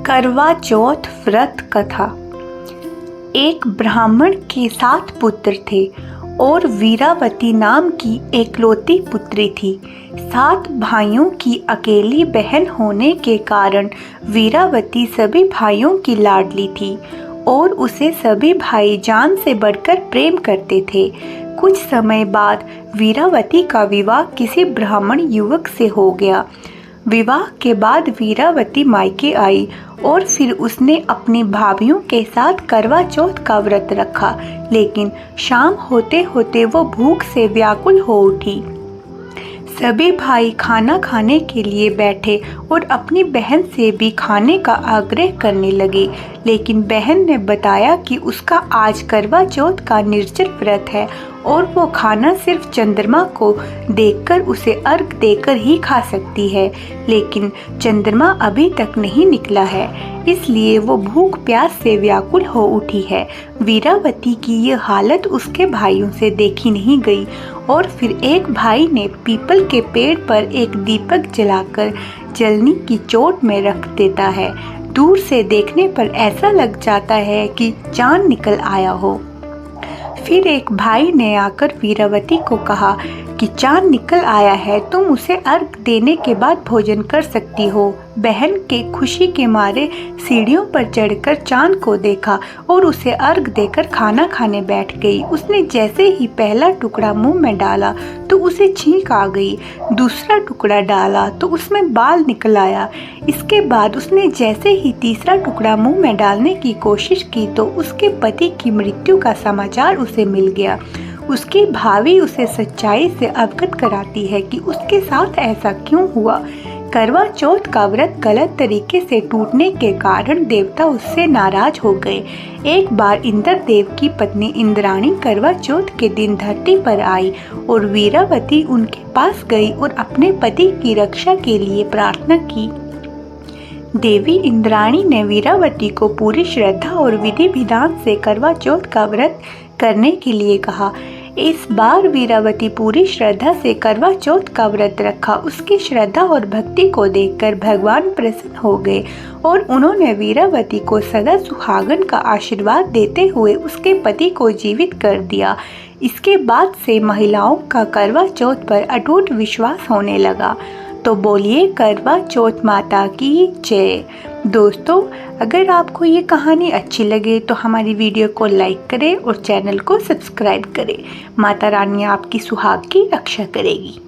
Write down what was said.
करवा चौथ व्रत कथा। एक ब्राह्मण के 7 पुत्र थे और वीरावती नाम की एकलौती पुत्री थी। 7 भाइयों की अकेली बहन होने के कारण वीरावती सभी भाइयों की लाडली थी और उसे सभी भाई जान से बढ़कर प्रेम करते थे। कुछ समय बाद वीरावती का विवाह किसी ब्राह्मण युवक से हो गया। विवाह के बाद वीरावती मायके आई और फिर उसने अपनी भाभियों के साथ करवा चौथ का व्रत रखा, लेकिन शाम होते होते वो भूख से व्याकुल हो उठी। सभी भाई खाना खाने के लिए बैठे और अपनी बहन से भी खाने का आग्रह करने लगे, लेकिन बहन ने बताया कि उसका आज करवा चौथ का निर्जल व्रत है और वो खाना सिर्फ चंद्रमा को देखकर उसे अर्घ देकर ही खा सकती है, लेकिन चंद्रमा अभी तक नहीं निकला है, इसलिए वो भूख प्यास से व्याकुल हो उठी है। वीरावती की ये हालत उसके भाइयों से देखी नहीं गई और फिर एक भाई ने पीपल के पेड़ पर एक दीपक जलाकर जलनी की चोट में रख देता है। दूर से देखने पर ऐसा लग जाता है कि चांद निकल आया हो। फिर एक भाई ने आकर वीरावती को कहा कि चांद निकल आया है, तुम उसे अर्घ देने के बाद भोजन कर सकती हो। बहन के खुशी के मारे सीढ़ियों पर चढ़कर चांद को देखा और उसे अर्घ देकर खाना खाने बैठ गई। उसने जैसे ही पहला टुकड़ा मुंह में डाला तो उसे छींक आ गई। दूसरा टुकड़ा डाला तो उसमें बाल निकल आया। इसके बाद उसने जैसे ही तीसरा टुकड़ा मुंह में डालने की कोशिश की तो उसके पति की मृत्यु का समाचार उसे मिल गया। उसकी भाभी उसे सच्चाई से अवगत कराती है कि उसके साथ ऐसा क्यों हुआ। करवा चौथ का व्रत गलत तरीके से टूटने के कारण देवता उससे नाराज हो गए। एक बार इंद्रदेव की पत्नी इंद्राणी करवा चौथ के दिन धरती पर आई और वीरावती उनके पास गई और अपने पति की रक्षा के लिए प्रार्थना की। देवी इंद्राणी ने वीरावती को पूरी श्रद्धा और विधि विधान से करवा चौथ का व्रत करने के लिए कहा। इस बार वीरावती पूरी श्रद्धा से करवा चौथ का व्रत रखा। उसकी श्रद्धा और भक्ति को देखकर भगवान प्रसन्न हो गए और उन्होंने वीरावती को सदा सुहागन का आशीर्वाद देते हुए उसके पति को जीवित कर दिया। इसके बाद से महिलाओं का करवा चौथ पर अटूट विश्वास होने लगा। तो बोलिए करवा चौथ माता की जय। दोस्तों, अगर आपको ये कहानी अच्छी लगे तो हमारी वीडियो को लाइक करें और चैनल को सब्सक्राइब करें। माता रानी आपकी सुहाग की रक्षा करेगी।